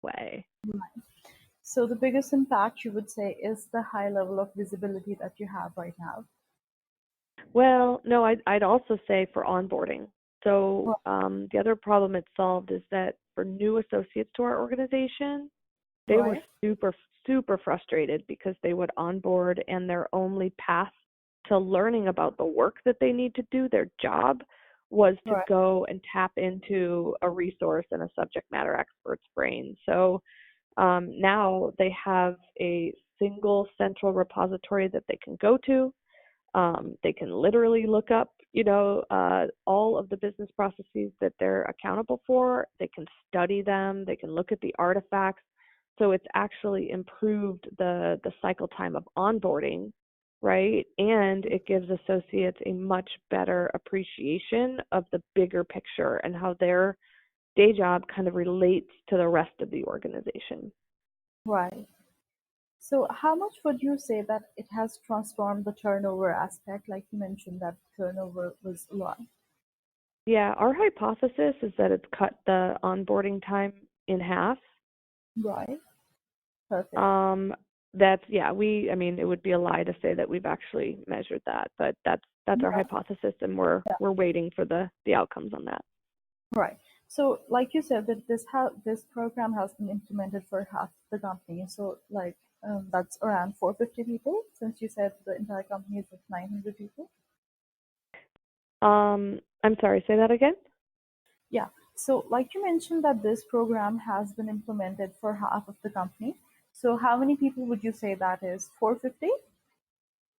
way. So the biggest impact you would say is the high level of visibility that you have right now. Well, no, I'd also say for onboarding. So Right. the other problem it solved is that for new associates to our organization, they were Right. super, super frustrated because they would onboard and their only path to learning about the work that they need to do, their job, was to Right. go and tap into a resource and a subject matter expert's brain. So now they have a single central repository that they can go to. They can literally look up, all of the business processes that they're accountable for. They can study them. They can look at the artifacts. So it's actually improved the cycle time of onboarding, right? And it gives associates a much better appreciation of the bigger picture and how their day job kind of relates to the rest of the organization. Right. So how much would you say that it has transformed the turnover aspect? Like you mentioned that turnover was a lot. Yeah, our hypothesis is that it's cut the onboarding time in half. Right. Perfect. Um, I mean, it would be a lie to say that we've actually measured that, but that's our Yeah. hypothesis, and we're waiting for the outcomes on that. Right. So, like you said, that this program has been implemented for half the company. So, like that's around 450 people. Since you said the entire company is like 900 people. I'm sorry, say that again? Yeah. So, like you mentioned, that this program has been implemented for half of the company. So, how many people would you say that is? 450?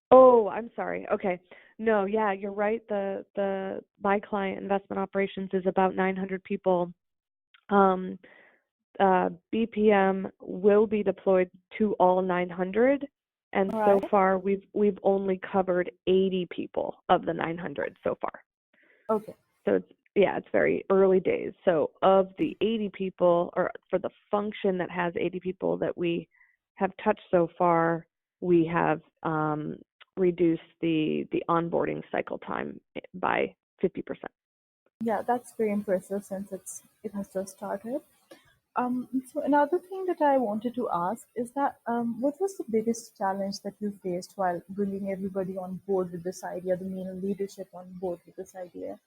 Oh, I'm sorry. Okay. No, yeah, you're right. The my client investment operations is about 900 people. Um, BPM will be deployed to all 900, and so Right. far we've only covered 80 people of the 900 so far. Okay. So it's very early days. So of the 80 people, or for the function that has 80 people that we have touched so far, we have reduced the onboarding cycle time by 50%. Yeah, that's very impressive since it has just started. So another thing that I wanted to ask is that what was the biggest challenge that you faced while bringing everybody on board with this idea, the main leadership on board with this idea?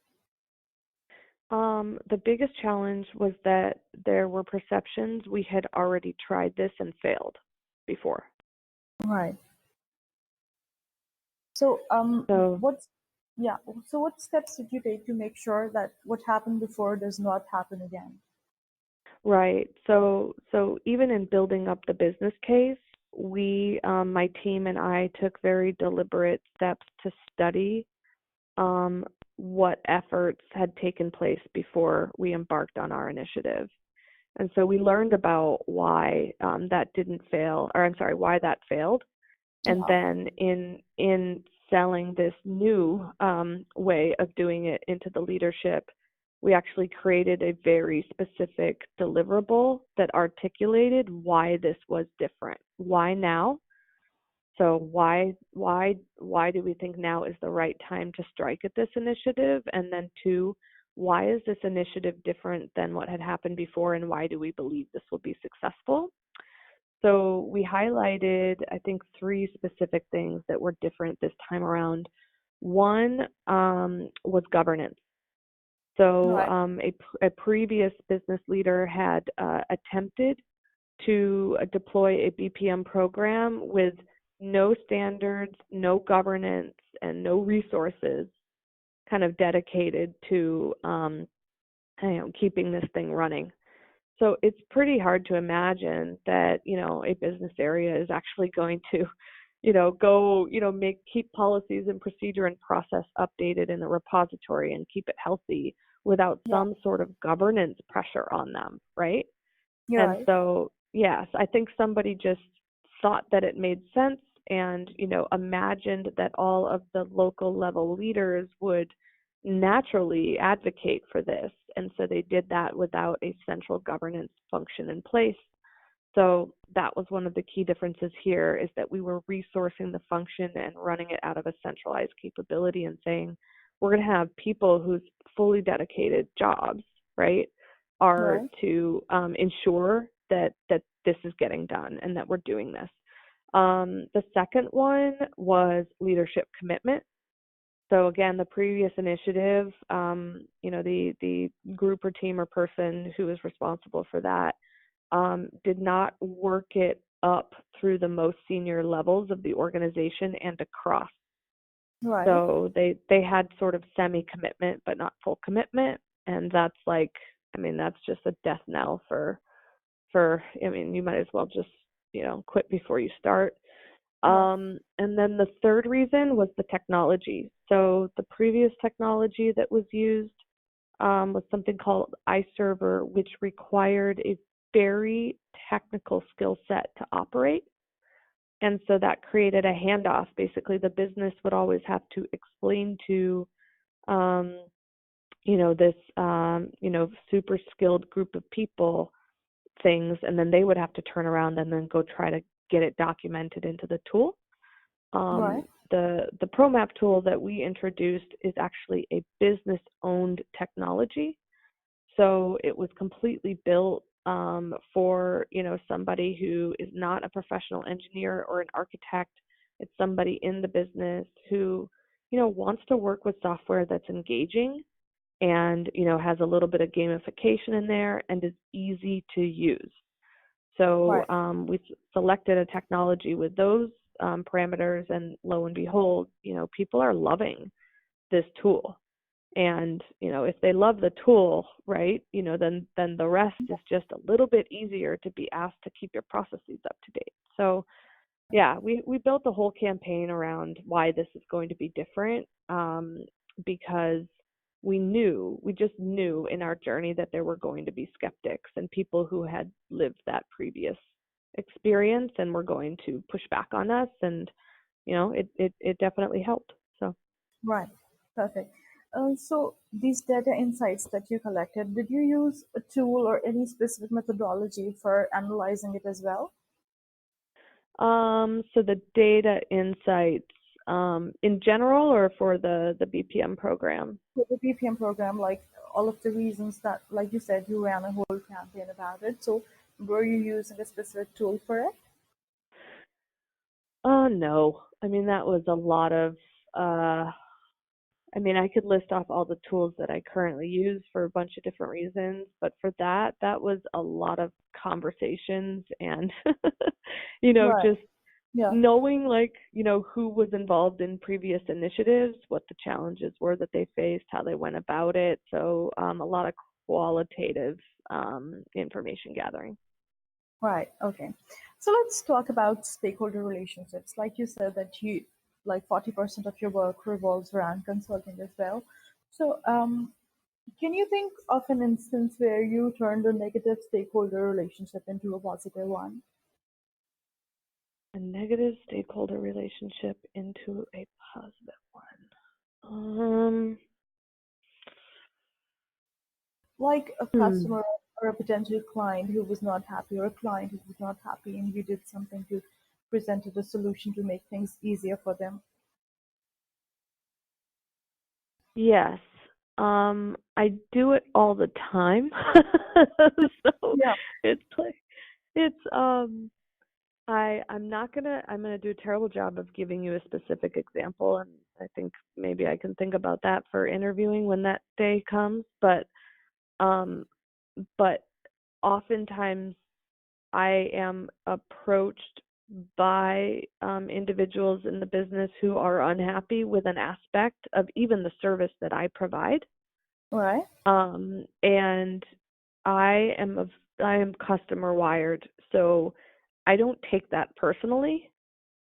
The biggest challenge was that there were perceptions we had already tried this and failed before. Right. So So yeah. So what steps did you take to make sure that what happened before does not happen again? right. So even in building up the business case, my team and I took very deliberate steps to study what efforts had taken place before we embarked on our initiative. And so we learned about why that didn't fail, or I'm sorry, why that failed. And Yeah. then in selling this new way of doing it into the leadership, we actually created a very specific deliverable that articulated why this was different. Why now? So why do we think now is the right time to strike at this initiative? And then two, why is this initiative different than what had happened before, and why do we believe this will be successful? So we highlighted, I think, three specific things that were different this time around. One was governance. So Right. a previous business leader had attempted to deploy a BPM program with no standards, no governance, and no resources kind of dedicated to keeping this thing running. So it's pretty hard to imagine that, a business area is actually going to, go, keep policies and procedure and process updated in a repository and keep it healthy without Yeah. some sort of governance pressure on them, right? You're And right. so, yes, I think somebody just thought that it made sense and, imagined that all of the local level leaders would naturally advocate for this. And so they did that without a central governance function in place. So that was one of the key differences here, is that we were resourcing the function and running it out of a centralized capability and saying, we're going to have people whose fully dedicated jobs, right, are Right. to ensure that this is getting done and that we're doing this. The second one was leadership commitment. So again, the previous initiative, the group or team or person who was responsible for that did not work it up through the most senior levels of the organization and across. Right. So they had sort of semi-commitment, but not full commitment, and that's like, I mean, that's just a death knell I mean, you might as well just, quit before you start. Yeah. And then the third reason was the technology. So the previous technology that was used was something called iServer, which required a very technical skill set to operate. And so that created a handoff. Basically, the business would always have to explain to, um, this, super skilled group of people things, and then they would have to turn around and then go try to get it documented into the tool. Right. The ProMap tool that we introduced is actually a business-owned technology. So it was completely built for somebody who is not a professional engineer or an architect. It's somebody in the business who wants to work with software that's engaging and has a little bit of gamification in there and is easy to use. So Right. we selected a technology with those parameters, and lo and behold, people are loving this tool. And if they love the tool, right, then the rest is just a little bit easier to be asked to keep your processes up to date. So yeah, we built the whole campaign around why this is going to be different, because we just knew in our journey that there were going to be skeptics and people who had lived that previous experience and were going to push back on us, and it definitely helped. So Right. Perfect. So these data insights that you collected, did you use a tool or any specific methodology for analyzing it as well? so the data insights, in general, or for the BPM program? For the BPM program, like all of the reasons that, like you said, you ran a whole campaign about it. So were you using a specific tool for it? No. I mean, that was a lot of, uh, I mean, I could list off all the tools that I currently use for a bunch of different reasons, but for that was a lot of conversations and, Right. just Yeah. knowing, like, who was involved in previous initiatives, what the challenges were that they faced, how they went about it. So a lot of qualitative information gathering. Right. Okay. So let's talk about stakeholder relationships. Like you said that you like 40% of your work revolves around consulting as well. So can you think of an instance where you turned a negative stakeholder relationship into a positive one? A negative stakeholder relationship into a positive one. Like a Hmm. customer or a potential client who was not happy, or a client who was not happy, and you did something to presented a solution to make things easier for them. Yes. I do it all the time. So Yeah. it's like it's I'm gonna do a terrible job of giving you a specific example, and I think maybe I can think about that for interviewing when that day comes. Um but oftentimes I am approached by individuals in the business who are unhappy with an aspect of even the service that I provide. Right. And I am I am customer wired, so I don't take that personally.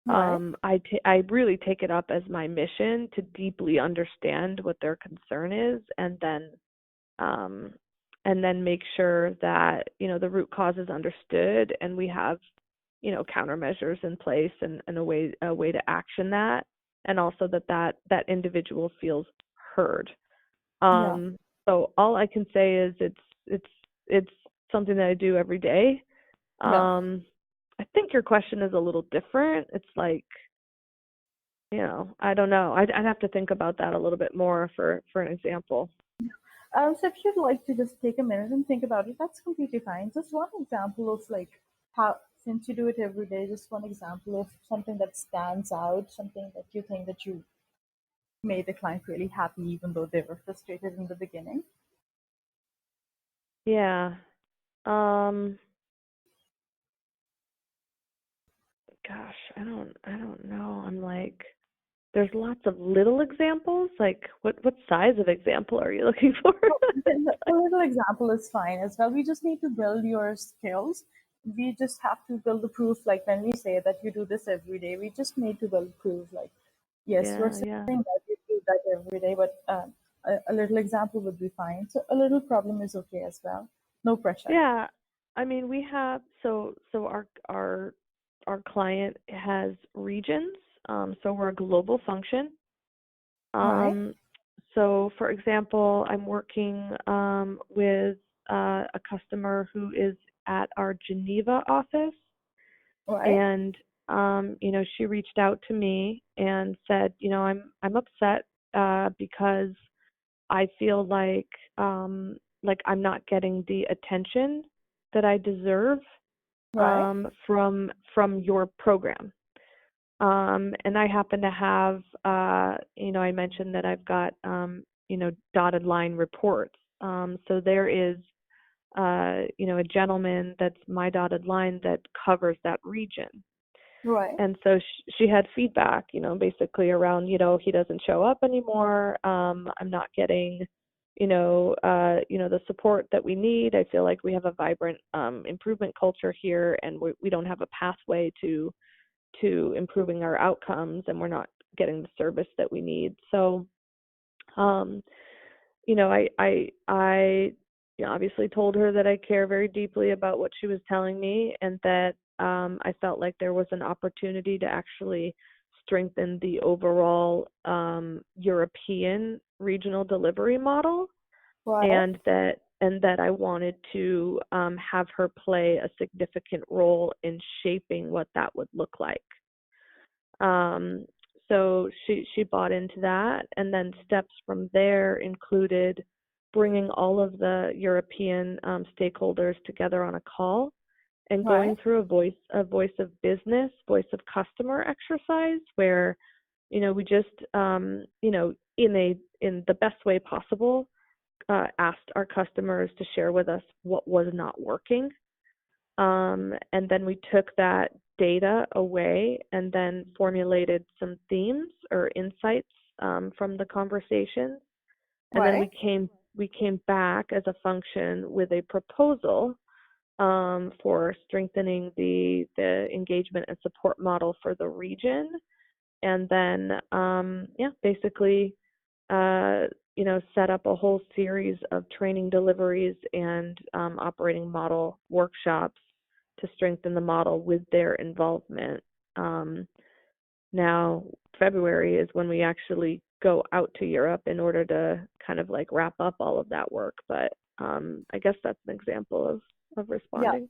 Right. I really take it up as my mission to deeply understand what their concern is, um, and then make sure that the root cause is understood, and we have countermeasures in place, and a way to action that, and also that individual feels heard. Yeah. Um, so all I can say is it's something that I do every day. Yeah. I think your question is a little different. It's like, I don't know. I'd have to think about that a little bit more for an example. So if you'd like to just take a minute and think about it, that's completely fine. Just one example of like how, since you do it every day, just one example of something that stands out, something that you think that you made the client really happy, even though they were frustrated in the beginning. Yeah. Um, Gosh, I don't know. I'm like, there's lots of little examples. Like, what size of example are you looking for? Well, a little example is fine as well. We just need to build your skills. We just have to build the proof. Like when we say that you do this every day, we just need to build proof. Like, yes, you're Yeah, yeah. saying that you do that every day, but a little example would be fine. So a little problem is okay as well. No pressure. Yeah. I mean, we have so our client has regions. So we're a global function. Right, Um, so for example, I'm working with a customer who is at our Geneva office, right, and she reached out to me and said, I'm upset because I feel like I'm not getting the attention that I deserve right, from your program. And I happen to have, I mentioned that I've got, dotted line reports. So there is, a gentleman that's my dotted line that covers that region. right, And so she had feedback, basically around, he doesn't show up anymore. I'm not getting, the support that we need. I feel like we have a vibrant improvement culture here, and we don't have a pathway to improving our outcomes, and we're not getting the service that we need. So, um, I obviously told her that I care very deeply about what she was telling me, and that I felt like there was an opportunity to actually strengthen the overall European regional delivery model, right, and that I wanted to have her play a significant role in shaping what that would look like. Um, so she bought into that, and then steps from there included bringing all of the European stakeholders together on a call and right, going through a voice of business, voice of customer exercise where we just in the best way possible asked our customers to share with us what was not working, and then we took that data away and then formulated some themes or insights from the conversation. And then right, we came back as a function with a proposal for strengthening the engagement and support model for the region. And then basically uh, set up a whole series of training deliveries and operating model workshops to strengthen the model with their involvement. Um, Now, February is when we actually go out to Europe in order to kind of like wrap up all of that work. But I guess that's an example of yeah. responding.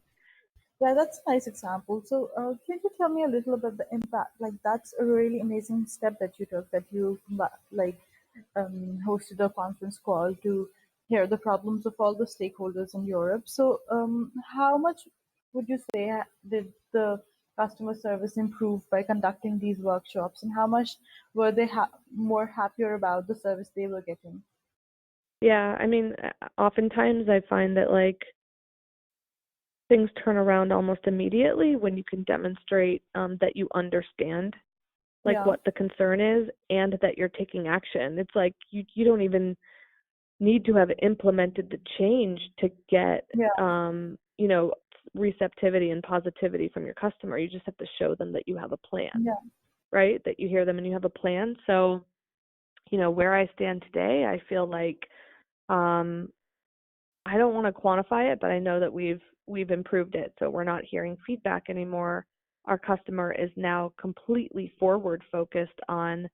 Yeah, that's a nice example. So, can you tell me a little about the impact? Like, that's a really amazing step that you took. That you like hosted a conference call to hear the problems of all the stakeholders in Europe. So, how much would you say did the customer service improve by conducting these workshops, and how much were they more happier about the service they were getting? Yeah, I mean, oftentimes I find that like things turn around almost immediately when you can demonstrate that you understand like Yeah, what the concern is and that you're taking action. It's like you don't even need to have implemented the change to get yeah, receptivity and positivity from your customer. You just have to show them that you have a plan, yeah, right? That you hear them and you have a plan. So, where I stand today, I feel like um I don't want to quantify it, but I know that we've improved it. So we're not hearing feedback anymore. Our customer is now completely forward focused on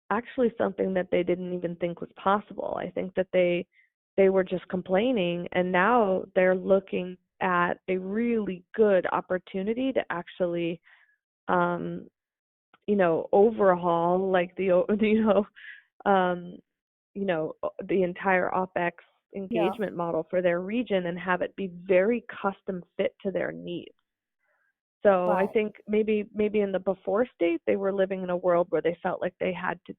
actually something that they didn't even think was possible. I think that they were just complaining, and now they're looking at a really good opportunity to actually um overhaul like the um the entire OpEx Yeah. engagement model for their region and have it be very custom fit to their needs. So I Right. think maybe in the before state they were living in a world where they felt like they had to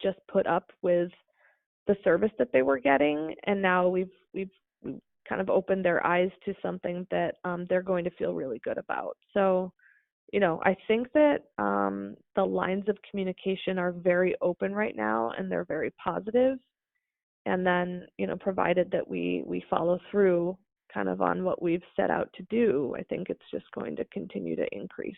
just put up with the service that they were getting, and now we've kind of opened their eyes to something that they're going to feel really good about. So I think that the lines of communication are very open right now and they're very positive. And then, provided that we follow through kind of on what we've set out to do, I think it's just going to continue to increase.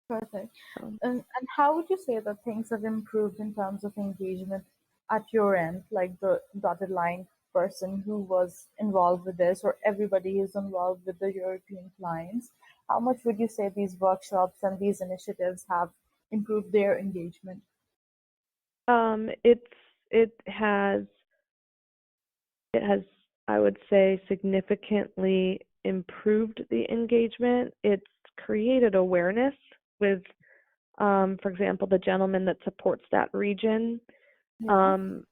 Perfect. So, And how would you say that things have improved in terms of engagement at your end, like the dotted line person who was involved with this, or everybody who's involved with the European clients? How much would you say these workshops and these initiatives have improved their engagement? it's it has it has, I would say, significantly improved the engagement. It's created awareness with, for example, the gentleman that supports that region. Yeah, um,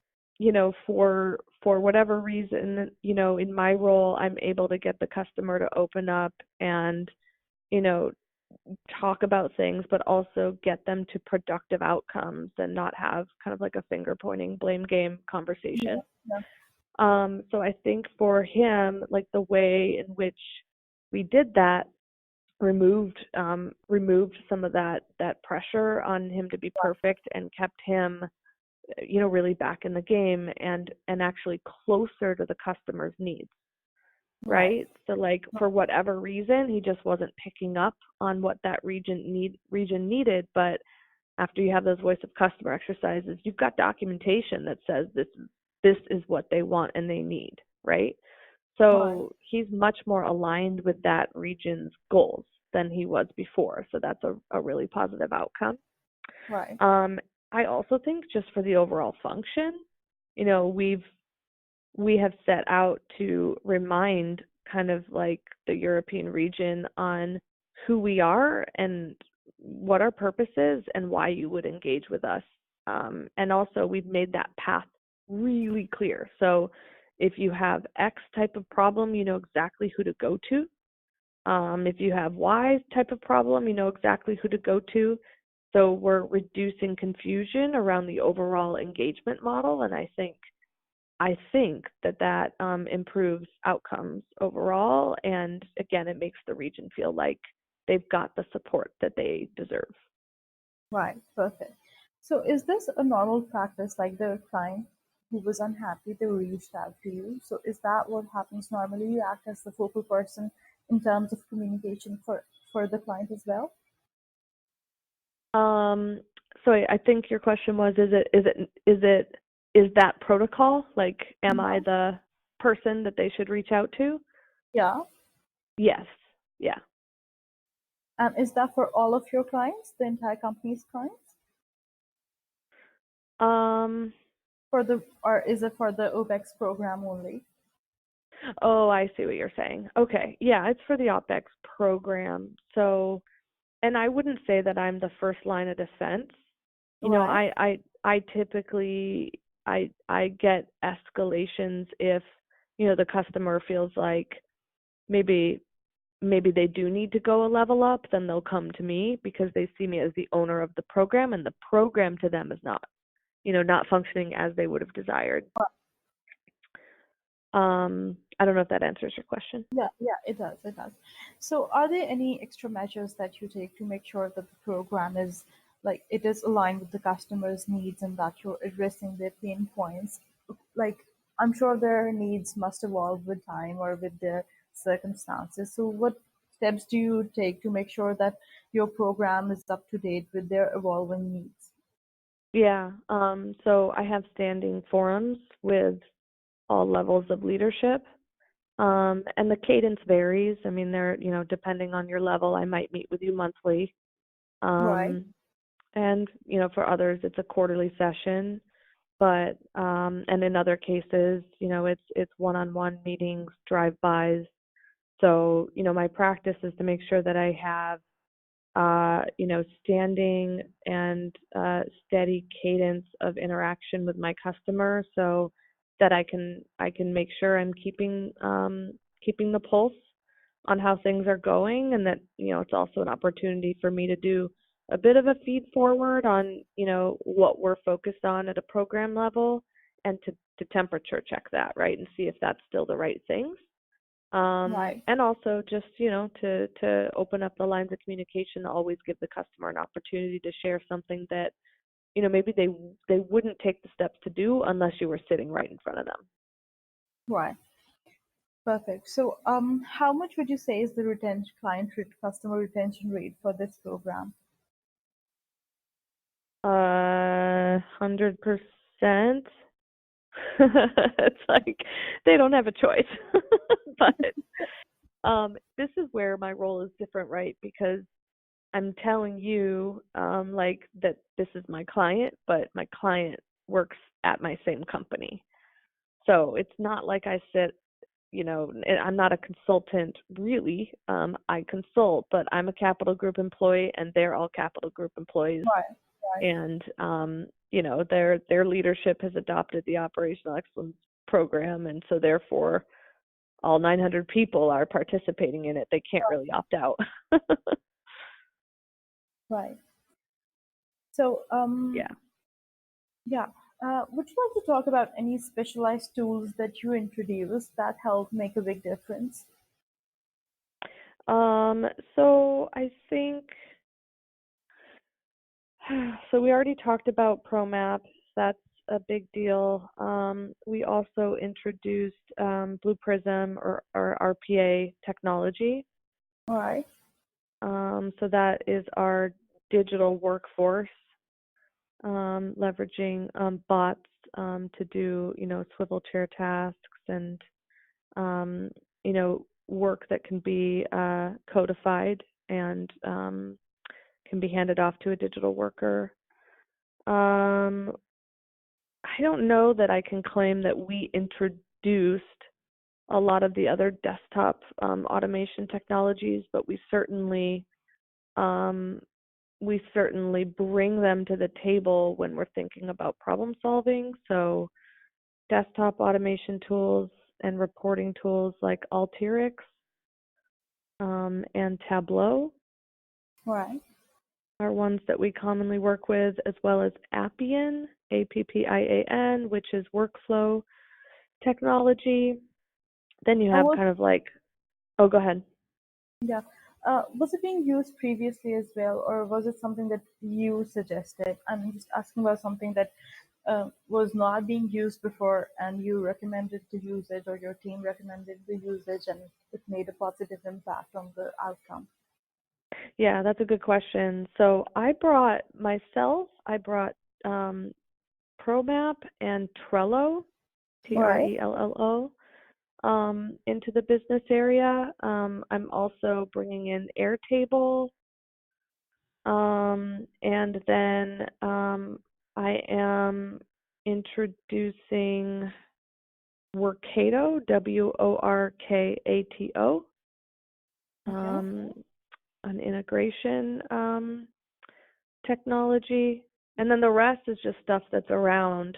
for whatever reason, in my role, I'm able to get the customer to open up and, you know, talk about things, but also get them to productive outcomes and not have kind of like a finger pointing blame game yeah, conversation. yeah, So I think for him, like the way in which we did that removed some of that pressure on him to be perfect and kept him really back in the game and actually closer to the customer's needs, right, right? So like for whatever reason, he just wasn't picking up on what that region needed, but after you have those voice of customer exercises, you've got documentation that says this is what they want and they need, right? right, So he's much more aligned with that region's goals than he was before. So that's a really positive outcome. right, Um, I also think just for the overall function, you know, we've we have set out to remind kind of like the European region on who we are and what our purpose is and why you would engage with us. And also, we've made that path really clear. So, if you have X type of problem, you know exactly who to go to. If you have Y type of problem, you know exactly who to go to. So we're reducing confusion around the overall engagement model, and I think that improves outcomes overall, and again, it makes the region feel like they've got the support that they deserve. right. Perfect. So, is this a normal practice, like the client who was unhappy, they reached out to you? So, is that what happens normally? You act as the focal person in terms of communication for the client as well? Um, so I think your question was, is that protocol? Like, am I Yeah. the person that they should reach out to? Yeah. Yes. Yeah. And is that for all of your clients, the entire company's clients? Um, Or is it for the OPEX program only? oh, I see what you're saying. Okay. Yeah, it's for the OpEx program. So, and I wouldn't say that I'm the first line of defense. You know, Right. I typically I get escalations if, the customer feels like maybe maybe they do need to go a level up, then they'll come to me because they see me as the owner of the program, and the program to them is not functioning as they would have desired. I don't know if that answers your question. Yeah, yeah, it does. It does. So, are there any extra measures that you take to make sure that the program is like it is aligned with the customer's needs and that you're addressing their pain points? Like, I'm sure their needs must evolve with time or with their circumstances. So, what steps do you take to make sure that your program is up to date with their evolving needs? Yeah. So I have standing forums with all levels of leadership. And the cadence varies. I mean, depending on your level, I might meet with you monthly. Right, Um, and, for others, it's a quarterly session. But, and in other cases, it's one-on-one meetings, drive-bys. So, my practice is to make sure that I have, standing and steady cadence of interaction with my customer. So, that I can make sure I'm keeping the pulse on how things are going, and that it's also an opportunity for me to do a bit of a feed forward on what we're focused on at a program level, and to temperature check that, right, and see if that's still the right things. Right. And also just to open up the lines of communication, to always give the customer an opportunity to share something that maybe they wouldn't take the steps to do unless you were sitting right in front of them. Right. Perfect. So, how much would you say is the customer retention rate for this program? 100%. It's like they don't have a choice. But this is where my role is different, right? Because I'm telling you, like, that this is my client, but my client works at my same company. So it's not like I sit, and I'm not a consultant really. I consult, but I'm a Capital Group employee and they're all Capital Group employees. Right. Right. And their leadership has adopted the operational excellence program, and so therefore all 900 people are participating in it. They can't really opt out. Right. So, Yeah. yeah. Would you like to talk about any specialized tools that you introduced that help make a big difference? So I think so we already talked about ProMap. That's a big deal. We also introduced Blue Prism, or RPA technology. All right. So that is our digital workforce, leveraging bots to do, swivel chair tasks, and work that can be codified and can be handed off to a digital worker. Um, I don't know that I can claim that we introduced a lot of the other desktop automation technologies, but um, we certainly bring them to the table when we're thinking about problem solving. So desktop automation tools and reporting tools like Alteryx and Tableau All right. are ones that we commonly work with, as well as Appian, Appian, which is workflow technology. Then you And have was kind of like, oh, go ahead. Yeah. Was it being used previously as well, or was it something that you suggested? I'm just asking about something that was not being used before and you recommended to use it, or your team recommended the usage and it made a positive impact on the outcome. Yeah, that's a good question. So I brought um, ProMap and Trello, All right. Trello, into the business area. I'm also bringing in Airtable, and then I am introducing Workato, Workato, Okay. um, an integration technology, and then the rest is just stuff that's around,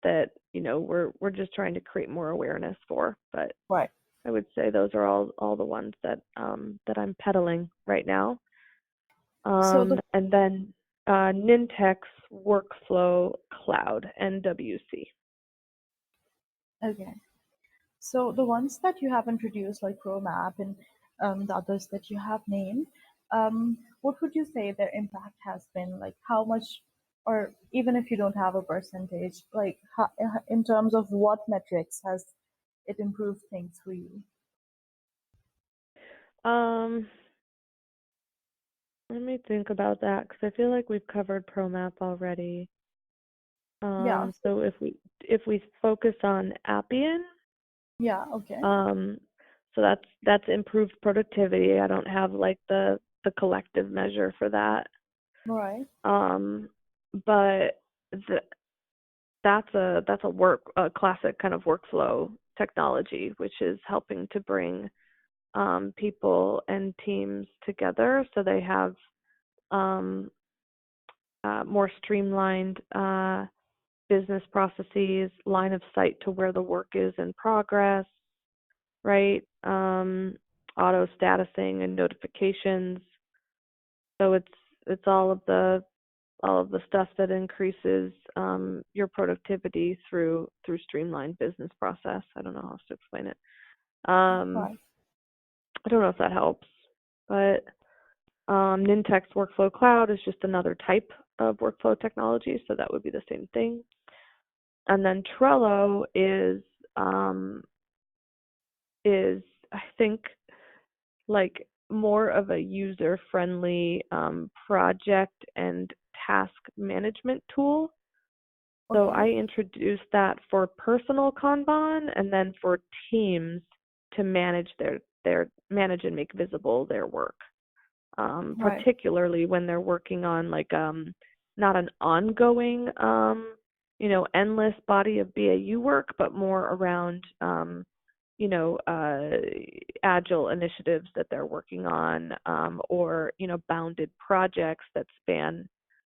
that we're just trying to create more awareness for. But Right. I would say those are all the ones that I'm peddling right now. So the And then Nintex Workflow Cloud, NWC. Okay. So the ones that you have introduced, like ProMap and the others that you have named, what would you say their impact has been? Like how much, or even if you don't have a percentage, like how, in terms of what metrics has it improved things for you? Um, Let me think about that, because I feel like we've covered ProMap already. Yeah. So if we focus on Appian, Yeah. Okay. um, so that's improved productivity. I don't have like the collective measure for that. Right. Um, but the, that's a classic kind of workflow technology, which is helping to bring people and teams together, so they have um, more streamlined business processes, line of sight to where the work is in progress, right? Auto statusing and notifications. So it's all of the stuff that increases your productivity through streamlined business process. I don't know how else to explain it. Um, Right. I don't know if that helps, but Nintex Workflow Cloud is just another type of workflow technology, so that would be the same thing. And then Trello um, is I think like more of a user-friendly project and task management tool. So Okay. I introduced that for personal Kanban and then for teams to manage their manage and make visible their work. Right. Particularly when they're working on like not an ongoing endless body of BAU work, but more around you know uh, agile initiatives that they're working on, or bounded projects that span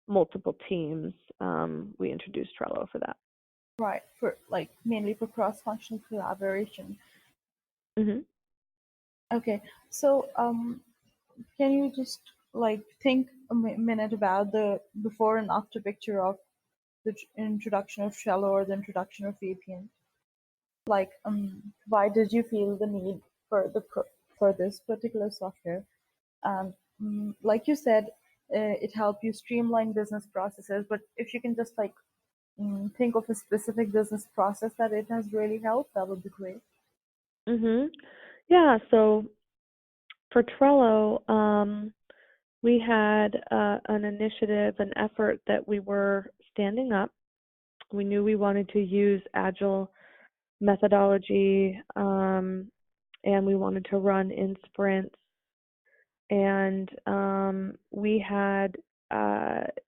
multiple teams. We introduced Trello for that. Right. For like mainly for cross-functional collaboration. Hmm. Okay. So can you just like think a minute about the before and after picture of the introduction of Trello or the introduction of VPN? Like, why did you feel the need for for this particular software? And like you said, it helped you streamline business processes. But if you can just like think of a specific business process that it has really helped, that would be great. Hmm. Yeah. So for Trello, we had an initiative, an effort that we were standing up. We knew we wanted to use agile methodology, and we wanted to run in sprints. And we had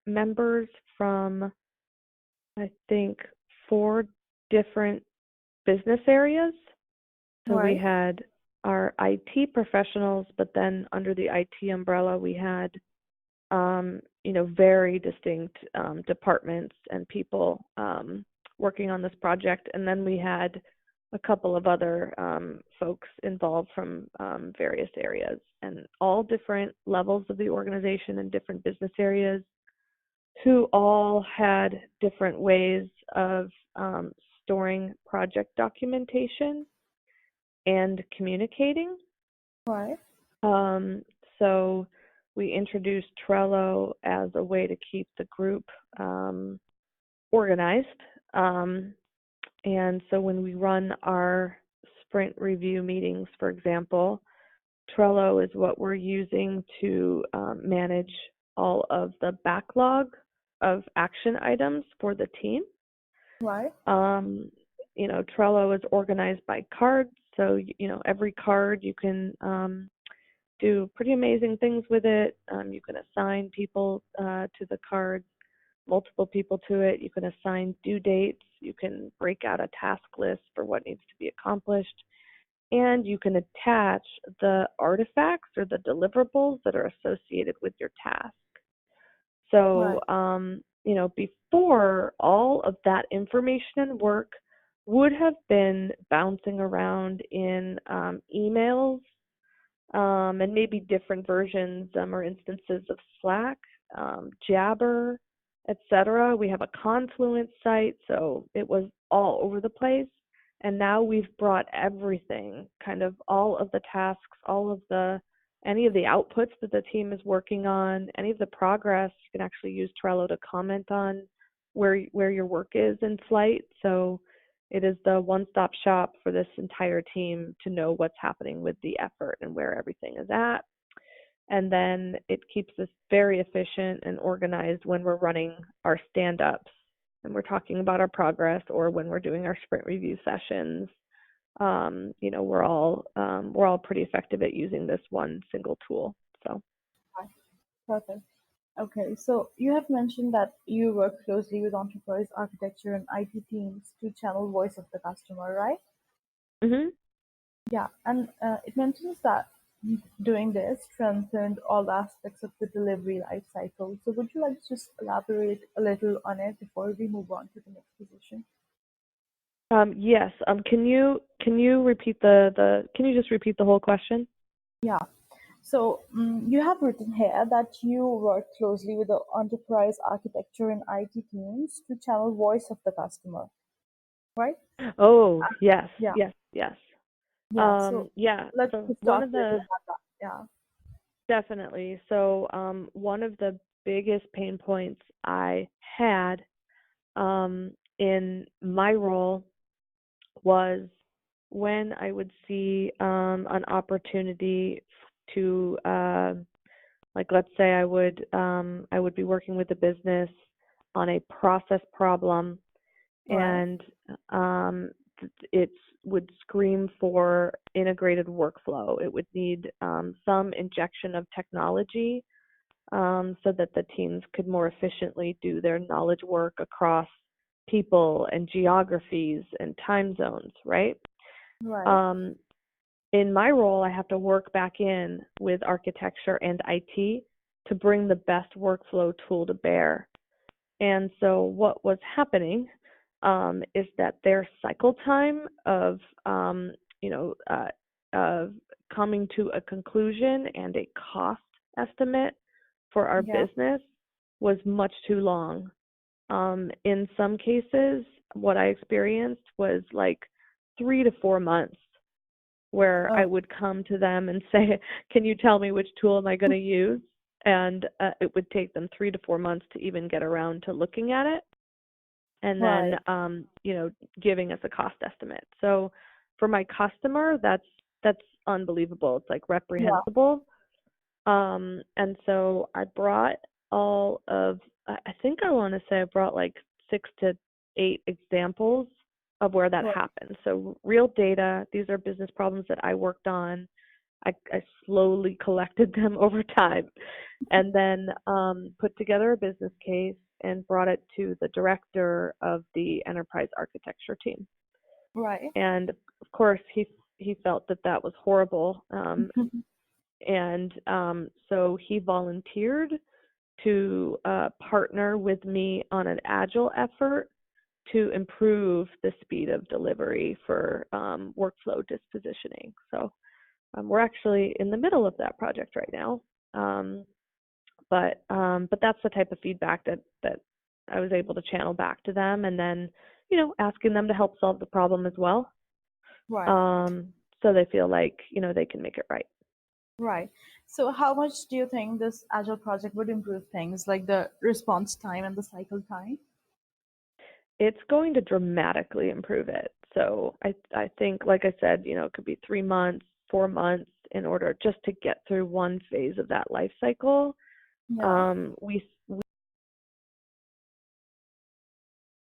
members from, I think, four different business areas. So we Right, had our IT professionals, but then under the IT umbrella, we had very distinct departments and people working on this project. And then we had a couple of other folks involved from various areas and all different levels of the organization and different business areas who all had different ways of storing project documentation and communicating. right, Um, so we introduced Trello as a way to keep the group organized. Um, and so when we run our sprint review meetings, for example, Trello is what we're using to manage all of the backlog of action items for the team. right, Um, Trello is organized by cards, so every card you can do pretty amazing things with it. You can assign people to the cards, multiple people to it. You can assign due dates. You can break out a task list for what needs to be accomplished. And you can attach the artifacts or the deliverables that are associated with your task. So, right, before all of that information and work would have been bouncing around in emails, and maybe different versions or instances of Slack, Jabber, etc. We have a Confluence site, so it was all over the place. And now we've brought everything, kind of all of the tasks, all of the any of the outputs that the team is working on, any of the progress. You can actually use Trello to comment on where your work is in flight. So it is the one-stop shop for this entire team to know what's happening with the effort and where everything is at. And then it keeps us very efficient and organized when we're running our stand-ups and we're talking about our progress, or when we're doing our sprint review sessions. We're all pretty effective at using this one single tool. So. right. Perfect. Okay, so you have mentioned that you work closely with enterprise architecture and IT teams to channel voice of the customer, right? Mhm. Yeah, and it mentions that. doing this transcend all aspects of the delivery life cycle. So would you like to just elaborate a little on it before we move on to the next position? Yes. Can you repeat the can you just repeat the whole question? Yeah. So you have written here that you work closely with the enterprise architecture and IT teams to channel voice of the customer, right? Oh, yes, Yeah. yes, yes. Yeah. So Yeah. let's So just one talk of a little the about that. Yeah. definitely. So one of the biggest pain points I had in my role was when I would see an opportunity to like let's say I would be working with a business on a process problem Right. and um, it would scream for integrated workflow. It would need some injection of technology so that the teams could more efficiently do their knowledge work across people and geographies and time zones, right? Right. Um, in my role, I have to work back in with architecture and IT to bring the best workflow tool to bear. And so what was happening is that their cycle time um, you know, uh, of coming to a conclusion and a cost estimate for our Yeah. business was much too long. In some cases, what I experienced was like 3 to 4 months where I Oh, would come to them and say, "Can you tell me which tool am I going to use?" And it would take them 3 to 4 months to even get around to looking at it, and then right. giving us a cost estimate. So for my customer, that's unbelievable. It's like Yeah. reprehensible. And so I brought all of, I think I want to say I brought like 6 to 8 examples of where that Right. happened. So real data, these are business problems that I worked on. I slowly collected them over time and then put together a business case and brought it to the director of the enterprise architecture team. Right. And of course, he felt that that was horrible. And so he volunteered to partner with me on an agile effort to improve the speed of delivery for workflow dispositioning. So we're actually in the middle of that project right now. Um, but that's the type of feedback that I was able to channel back to them, and then asking them to help solve the problem as well, Right. um, so they feel like they can make it right. Right. So how much do you think this agile project would improve things like the response time and the cycle time? It's going to dramatically improve it. So I think, like I said, it could be 3 months, 4 months in order just to get through one phase of that life cycle. Yeah. We